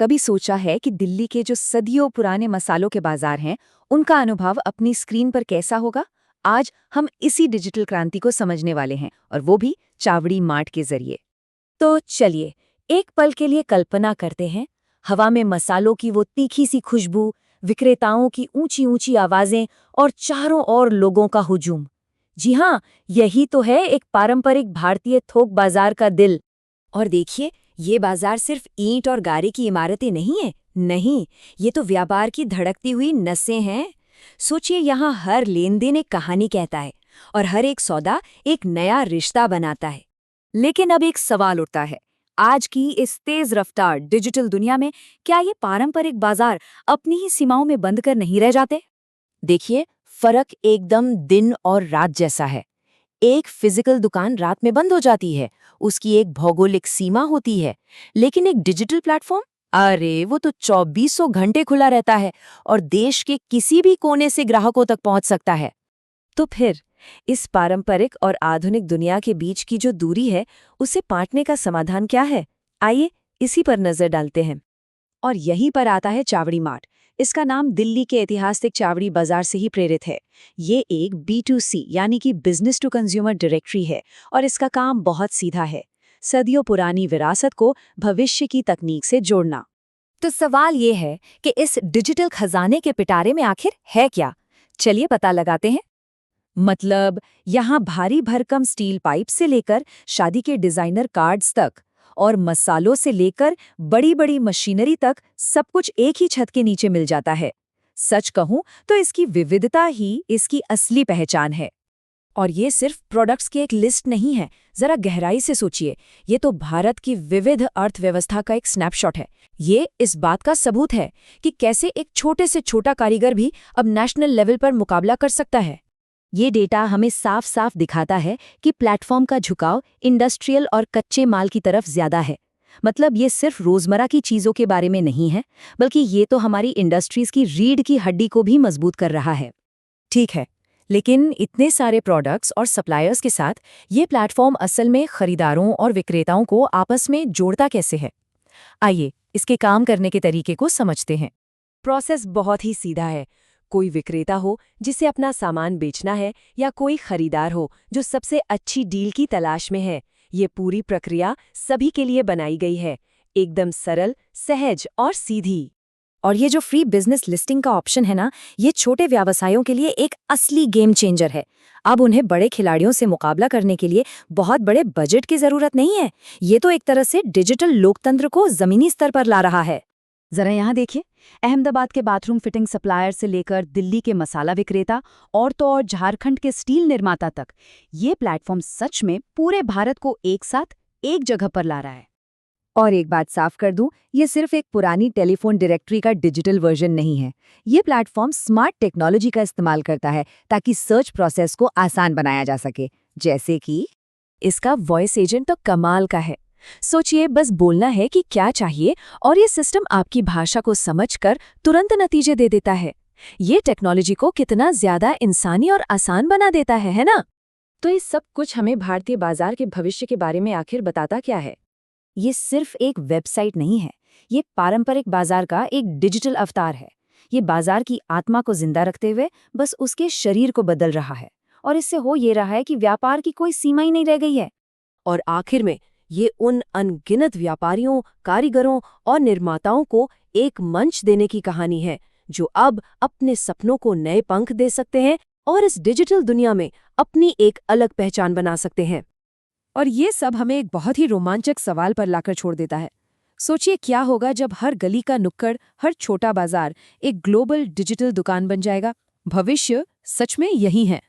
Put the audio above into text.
कभी सोचा है कि दिल्ली के जो सदियों पुराने मसालों के बाजार हैं, उनका अनुभव अपनी स्क्रीन पर कैसा होगा? आज हम इसी डिजिटल क्रांति को समझने वाले हैं, और वो भी चावड़ी मार्ट के जरिए। तो चलिए, एक पल के लिए कल्पना करते हैं। हवा में मसालों की वो तीखी सी खुशबू, विक्रेताओं की ऊंची ऊंची आवाजें और चारों ओर लोगों का हुजूम। जी हाँ, यही तो है एक पारंपरिक भारतीय थोक बाजार का दिल। और देखिए, ये बाजार सिर्फ ईंट और गारे की इमारतें नहीं है। नहीं, ये तो व्यापार की धड़कती हुई नसें हैं। सोचिए, यहाँ हर लेन देन एक कहानी कहता है और हर एक सौदा एक नया रिश्ता बनाता है। लेकिन अब एक सवाल उठता है, आज की इस तेज रफ्तार डिजिटल दुनिया में क्या ये पारंपरिक बाजार अपनी ही सीमाओं में बंद कर नहीं रह जाते? देखिए, फर्क एकदम दिन और रात जैसा है। एक फिजिकल दुकान रात में बंद हो जाती है, उसकी एक भौगोलिक सीमा होती है। लेकिन एक डिजिटल प्लेटफॉर्म, अरे वो तो 2400 घंटे खुला रहता है और देश के किसी भी कोने से ग्राहकों तक पहुंच सकता है। तो फिर इस पारंपरिक और आधुनिक दुनिया के बीच की जो दूरी है, उसे पाटने का समाधान क्या है? आइए इसी पर नजर डालते हैं। और यहीं पर आता है चावड़ी मार्ट। इसका नाम दिल्ली के ऐतिहासिक चावड़ी बाजार से ही प्रेरित है। ये एक B2C यानी कि बिजनेस टू कंज्यूमर डायरेक्टरी है और इसका काम बहुत सीधा है, सदियों पुरानी विरासत को भविष्य की तकनीक से जोड़ना। तो सवाल ये है कि इस डिजिटल खजाने के पिटारे में आखिर है क्या? चलिए पता लगाते हैं। मतलब, यहाँ भारी भरकम स्टील पाइप से लेकर शादी के डिजाइनर कार्ड्स तक और मसालों से लेकर बड़ी बड़ी मशीनरी तक सब कुछ एक ही छत के नीचे मिल जाता है। सच कहूं तो इसकी विविधता ही इसकी असली पहचान है। और ये सिर्फ प्रोडक्ट्स की एक लिस्ट नहीं है। जरा गहराई से सोचिए, ये तो भारत की विविध अर्थव्यवस्था का एक स्नैपशॉट है। ये इस बात का सबूत है कि कैसे एक छोटे से छोटा कारीगर भी अब नेशनल लेवल पर मुकाबला कर सकता है। ये डेटा हमें साफ साफ दिखाता है कि प्लेटफॉर्म का झुकाव इंडस्ट्रियल और कच्चे माल की तरफ ज्यादा है। मतलब ये सिर्फ रोजमर्रा की चीजों के बारे में नहीं है, बल्कि ये तो हमारी इंडस्ट्रीज की रीढ़ की हड्डी को भी मजबूत कर रहा है। ठीक है, लेकिन इतने सारे प्रोडक्ट्स और सप्लायर्स के साथ ये प्लेटफॉर्म असल में खरीदारों और विक्रेताओं को आपस में जोड़ता कैसे है? आइए इसके काम करने के तरीके को समझते हैं। प्रोसेस बहुत ही सीधा है। कोई विक्रेता हो जिसे अपना सामान बेचना है, या कोई खरीदार हो जो सबसे अच्छी डील की तलाश में है, ये पूरी प्रक्रिया सभी के लिए बनाई गई है, एकदम सरल, सहज और सीधी। और ये जो फ्री बिजनेस लिस्टिंग का ऑप्शन है ना, ये छोटे व्यवसायों के लिए एक असली गेम चेंजर है। अब उन्हें बड़े खिलाड़ियों से मुकाबला करने के लिए बहुत बड़े बजट की जरूरत नहीं है। ये तो एक तरह से डिजिटल लोकतंत्र को जमीनी स्तर पर ला रहा है। जरा यहाँ देखिए, अहमदाबाद के बाथरूम फिटिंग सप्लायर से लेकर दिल्ली के मसाला विक्रेता और तो और झारखंड के स्टील निर्माता तक, ये प्लेटफॉर्म सच में पूरे भारत को एक साथ एक जगह पर ला रहा है। और एक बात साफ कर दूं, ये सिर्फ एक पुरानी टेलीफोन डायरेक्टरी का डिजिटल वर्जन नहीं है। ये प्लेटफॉर्म स्मार्ट टेक्नोलॉजी का इस्तेमाल करता है ताकि सर्च प्रोसेस को आसान बनाया जा सके। जैसे कि इसका वॉइस एजेंट तो कमाल का है। सोचिए, बस बोलना है कि क्या चाहिए और ये सिस्टम आपकी भाषा को समझकर तुरंत नतीजे दे देता है। ये टेक्नोलॉजी को कितना ज्यादा इंसानी और आसान बना देता है ना? तो ये सब कुछ हमें भारतीय बाजार के भविष्य के बारे में आखिर बताता क्या है? ये सिर्फ एक वेबसाइट नहीं है, ये पारंपरिक बाजार का एक डिजिटल अवतार है। ये बाजार की आत्मा को जिंदा रखते हुए बस उसके शरीर को बदल रहा है, और इससे हो ये रहा है कि व्यापार की कोई सीमा ही नहीं रह गई है। और आखिर में ये उन अनगिनत व्यापारियों, कारीगरों और निर्माताओं को एक मंच देने की कहानी है, जो अब अपने सपनों को नए पंख दे सकते हैं और इस डिजिटल दुनिया में अपनी एक अलग पहचान बना सकते हैं। और ये सब हमें एक बहुत ही रोमांचक सवाल पर लाकर छोड़ देता है। सोचिए, क्या होगा जब हर गली का नुक्कड़, हर छोटा बाजार एक ग्लोबल डिजिटल दुकान बन जाएगा? भविष्य सच में यही है।